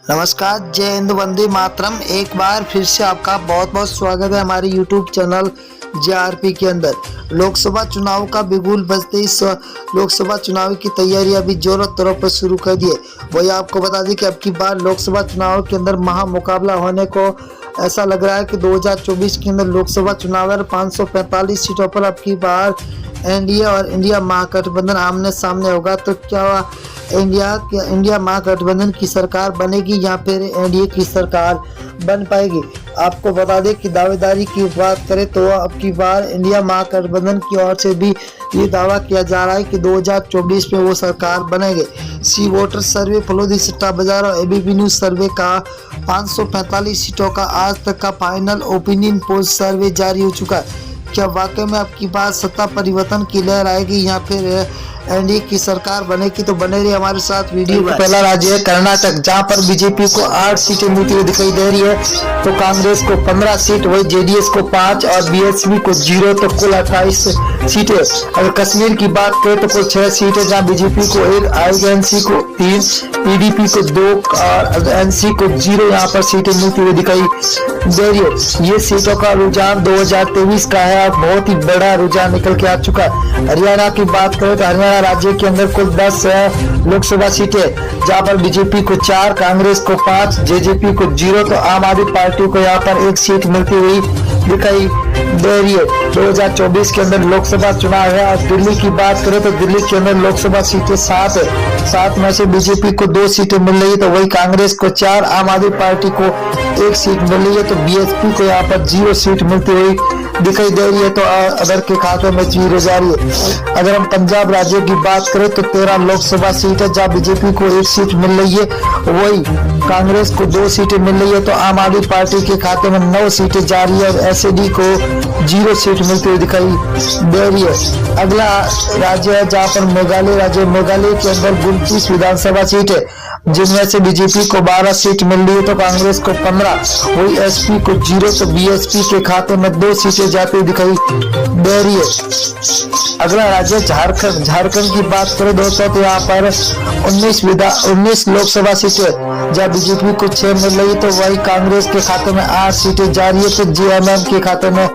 नमस्कार, जय हिंद, वंदे मातरम। एक बार फिर से आपका बहुत बहुत स्वागत है हमारे यूट्यूब चैनल JRP के अंदर। लोकसभा चुनाव का बिगुल बजते ही लोकसभा चुनाव की तैयारी अभी जोरों तौर पर शुरू कर दी है। वही आपको बता दें कि अब की बार लोकसभा चुनाव के अंदर महामुकाबला होने को ऐसा लग रहा है कि 2024 के अंदर लोकसभा चुनाव 545 सीटों पर अब की बार एनडीए और इंडिया महागठबंधन आमने सामने होगा। तो क्या इंडिया महागठबंधन की सरकार बनेगी या फिर एनडीए की सरकार बन पाएगी? आपको बता दें कि दावेदारी की बात करें तो अब की बार इंडिया महागठबंधन की ओर से भी ये दावा किया जा रहा है कि 2024 में वो सरकार बनेंगे। सी वोटर सर्वे, फलोदी सट्टा बाजार और एबीपी न्यूज सर्वे का 545 सीटों का आज तक का फाइनल ओपिनियन पोल सर्वे जारी हो चुका है। क्या वाकई में अब की बार सत्ता परिवर्तन की लहर आएगी या फिर एनडीए की सरकार बनेगी? तो बने रही हमारे साथ वीडियो। पहला राज्य है कर्नाटक, जहां पर बीजेपी को 8 सीटें मिलती हुई दिखाई दे रही है, तो कांग्रेस को 15 सीट, वही जेडीएस को 5 और बीएसपी को 0, तो कुल 28 सीटें। अगर कश्मीर की बात करें तो कुल 6 सीटें, जहां बीजेपी को 1, आईएनसी को 3, पीडीपी को 2 और एनसी को 0 यहाँ पर सीटें मिलती हुई दिखाई दे रही है। ये सीटों का रुझान 2023 का है और बहुत ही बड़ा रुझान निकल के आ चुका है। हरियाणा की बात करें तो हरियाणा राज्य के अंदर कुल 10 लोकसभा सीटें, जहां पर बीजेपी को 4, कांग्रेस को 5, जेजेपी को 0, तो आम आदमी पार्टी को यहाँ पर 1 सीट मिलती हुई दिखाई दे रही है। 2024 के अंदर लोकसभा चुनाव है। और दिल्ली की बात करें तो दिल्ली के अंदर लोकसभा सीटें 7 है। 7 में से बीजेपी को 2 सीटें मिल रही है, तो वही कांग्रेस को 4, आम आदमी पार्टी को 1 सीट मिल रही है, तो बीएसपी को यहाँ पर 0 सीट मिलती हुई दिखाई दे रही है। तो अदर के खाते में 0 जारी है। अगर हम पंजाब राज्य की बात करें तो 13 लोकसभा सीट है, जहाँ बीजेपी को 1 सीट मिल रही है, वही कांग्रेस को 2 सीटें मिल रही है, तो आम आदमी पार्टी के खाते में 9 सीटें जारी है और एसएडी को 0 सीट मिलती हुई दिखाई दे रही है। अगला राज्य है जहाँ पर मेघालय राज्य। मेघालय के अंदर 29 विधानसभा सीट है, जिनमें से बीजेपी को 12 सीट मिल रही है, तो कांग्रेस को 15, वही एसपी को 0, तो बीएसपी के खाते में 2 सीटें जाती हुई दिखाई दे रही है। अगला राज्य झारखंड। झारखंड की बात करें दोस्तों तो यहाँ पर 19 लोकसभा सीटें, जहाँ बीजेपी को 6 मिल रही है, तो वही कांग्रेस के खाते में 8 सीटें जा रही है, तो जेएमएम के खाते में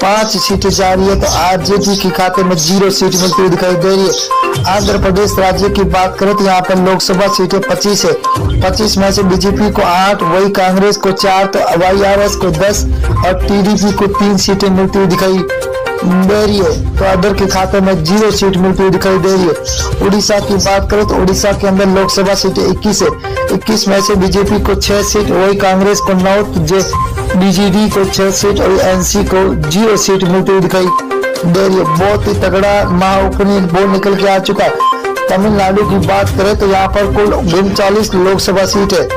5 सीटें जा रही है, तो आरजेडी के खाते में 0 सीट मिलती हुई दिखाई दे रही है। आंध्र प्रदेश राज्य की बात करें तो यहाँ पर लोकसभा सीटें 25 है। 25 में से बीजेपी को 8, वही कांग्रेस को 4, तो वाईआरएस को 10 और टीडीपी को 3 सीटें मिलती हुई दिखाई दे रही है, तो अदर के खाते में 0 सीट मिलती हुई दिखाई दे रही है। उड़ीसा की बात करें तो उड़ीसा के अंदर लोकसभा सीटें 21 है। 21 में से बीजेपी को 6 सीट, वही कांग्रेस को 9, बीजेडी को 6 सीट और एनसी को 0 सीट मिलती हुई दिखाई दे रही है। बहुत ही तगड़ा महाउपनियन पोल निकल के आ चुका है। तमिलनाडु की बात करें तो यहाँ पर कुल 39 लोकसभा सीट है,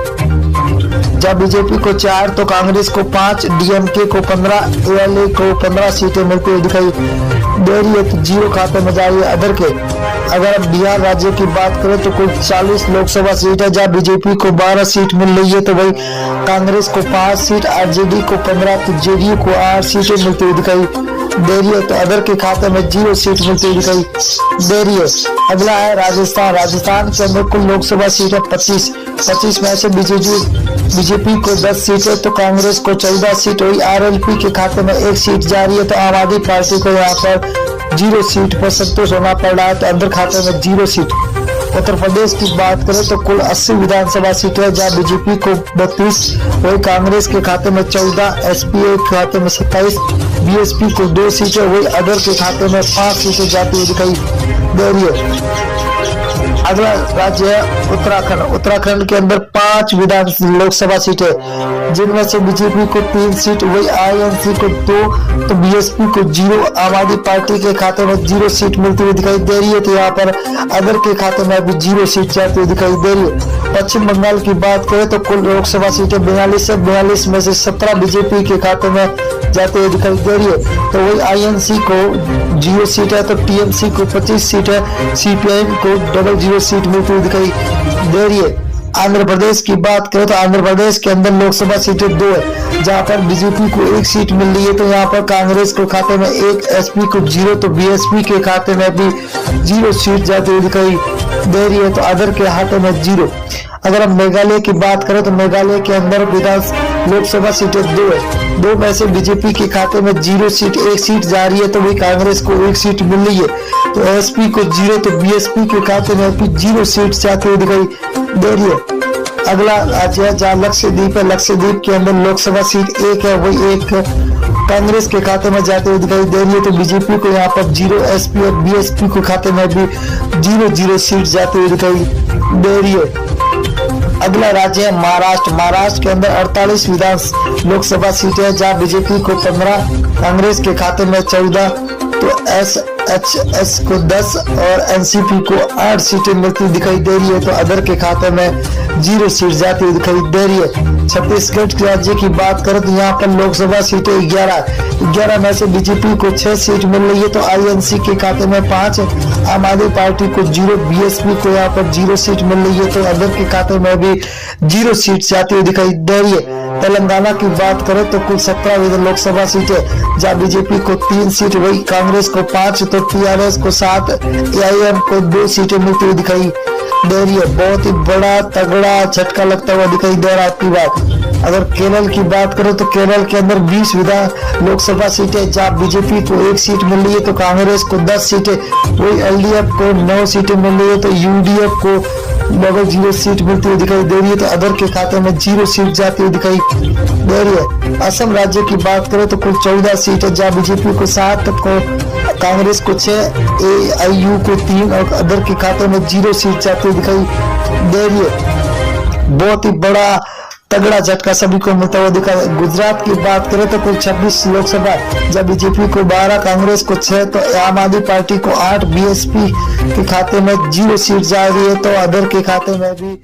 जहाँ बीजेपी को 4, तो कांग्रेस को 5, डीएमके को 15, एएलए को 15 सीटें मिलती हुई दिखाई दे रही है, तो 0 खाते में जा रही है अदर के। अगर हम बिहार राज्य की बात करें तो कुल 40 लोकसभा सीट है, जहाँ बीजेपी को 12 सीट मिल रही है, तो वही कांग्रेस को 5 सीट, आरजेडी को 15, तो जेडीयू को 8 सीटें मिलती हुई दिखाई दे रही है, तो अदर के खाते में 0 सीट मिलती हुई दिखाई दे रही है। अगला है राजस्थान। राजस्थान के अंदर कुल लोकसभा सीट है 25 में से बीजेपी को 10 सीट है, तो कांग्रेस को 14 सीट, वही आरएलपी के खाते में 1 सीट जा रही है, तो आम आदमी पार्टी को यहाँ पर 0 सीट पर संतोष होना पड़ रहा है, तो अंदर खाते में 0 सीट। उत्तर प्रदेश की बात करें तो कुल 80 विधानसभा सीटें है, जहाँ बीजेपी को 32, वही कांग्रेस के खाते में 14, एसपीए के खाते में 27, बीएसपी को 2 सीटें, वही अदर के खाते में 5 सीटें जाती हुई दिखाई दे रही है। अगला राज्य है उत्तराखंड। उत्तराखंड के अंदर 5 लोकसभा सीटें, जिनमें से बीजेपी को 3 सीट, वही आईएनसी को 2, तो बीएसपी को 0, आम आदमी पार्टी के खाते में 0 सीट मिलती हुई दिखाई दे रही है, तो यहाँ पर अदर के खाते में अभी 0 सीट जाती हुई दिखाई दे रही है। पश्चिम बंगाल की बात करें तो कुल लोकसभा सीटें 42 है। 42 में से 17 बीजेपी के खाते में जाते हुए दिखाई दे रही है, तो वही आईएनसी को 0 सीट है, तो टीएमसी को 25 सीट है, सीपीआईएम को 00 सीट मिलती हुई दिखाई दे रही है। आंध्र प्रदेश की बात करें तो आंध्र प्रदेश के अंदर लोकसभा सीटें 2 है, जहां पर बीजेपी को 1 सीट मिल रही है, तो यहाँ पर कांग्रेस के खाते में 1, एसपी को 0, तो बीएसपी के खाते में भी 0 सीट जाती हुई दिखाई दे रही है, तो अदर के खाते में 0। अगर हम मेघालय की बात करें तो मेघालय के अंदर लोकसभा सीटें 2 है। 2 में से बीजेपी के खाते में 0 सीट, 1 सीट जा रही है, तो वही कांग्रेस को 1 सीट मिल रही है। तो एसपी को 0, तो बीएसपी के खाते में अभी 0 सीट जाती हुई दिखाई दे रही है। अगला राज्य है जहाँ लक्षद्वीप है। लक्षद्वीप के अंदर लोकसभा सीट 1 है, वही 1 कांग्रेस के खाते में जाते हुए दिखाई दे रही है। तो बीजेपी को यहाँ पर 0, एसपी और बीएसपी के खाते में भी 0 सीट जाते हुए दिखाई दे रही है। अगला राज्य है महाराष्ट्र। महाराष्ट्र के अंदर 48 लोकसभा सीटें हैं, जहाँ बीजेपी को 15, कांग्रेस के खाते में 14, तो एसएचएस को 10 और एनसीपी को 8 सीटें मिलती दिखाई दे रही है। तो अदर के खाते में 0 सीट जाती हुई दिखाई दे रही है। छत्तीसगढ़ राज्य की बात करें तो यहाँ पर लोकसभा सीटें 11 में से बीजेपी को 6 सीट मिल रही है, तो आईएनसी के खाते में 5, आम आदमी पार्टी को 0, बीएसपी को यहाँ पर 0 सीट मिल रही है, तो अदर के खाते में भी 0 सीट जाती हुई दिखाई दे रही है। तेलंगाना की बात करें तो कुल 17 लोकसभा सीटें, जहाँ बीजेपी को 3 सीट, वही कांग्रेस को 5, तो टीआरएस को 7, एआईएम को 2 सीटें मिलती हुई दिखाई दे रही है। बहुत ही बड़ा तगड़ा झटका लगता हुआ दिखाई दे रहा है आपकी बात। अगर केरल की बात करें तो केरल के अंदर 20 लोकसभा सीटें, जहाँ बीजेपी को 1 सीट मिल रही है, तो कांग्रेस को 10 सीटें, वही एलडीएफ को 9 सीटें मिल रही है, तो यूडीएफ को 0 सीट मिलती हुई दिखाई दे रही है, तो अदर के खाते में 0 सीट जाती हुई दिखाई दे रही है। असम राज्य की बात करें तो कुल 14 सीट है, जहाँ बीजेपी को 7, को कांग्रेस को 6, एआईयू को 3 और अदर के खाते में 0 सीट जाती हुई दिखाई दे रही है। बहुत ही बड़ा तगड़ा झटका सभी को मिलता हुआ दिखा। गुजरात की बात करें तो कुल 26 लोकसभा, जब बीजेपी को 12, कांग्रेस को 6, तो आम आदमी पार्टी को 8, बीएसपी के खाते में 0 सीट जा रही है, तो अदर के खाते में भी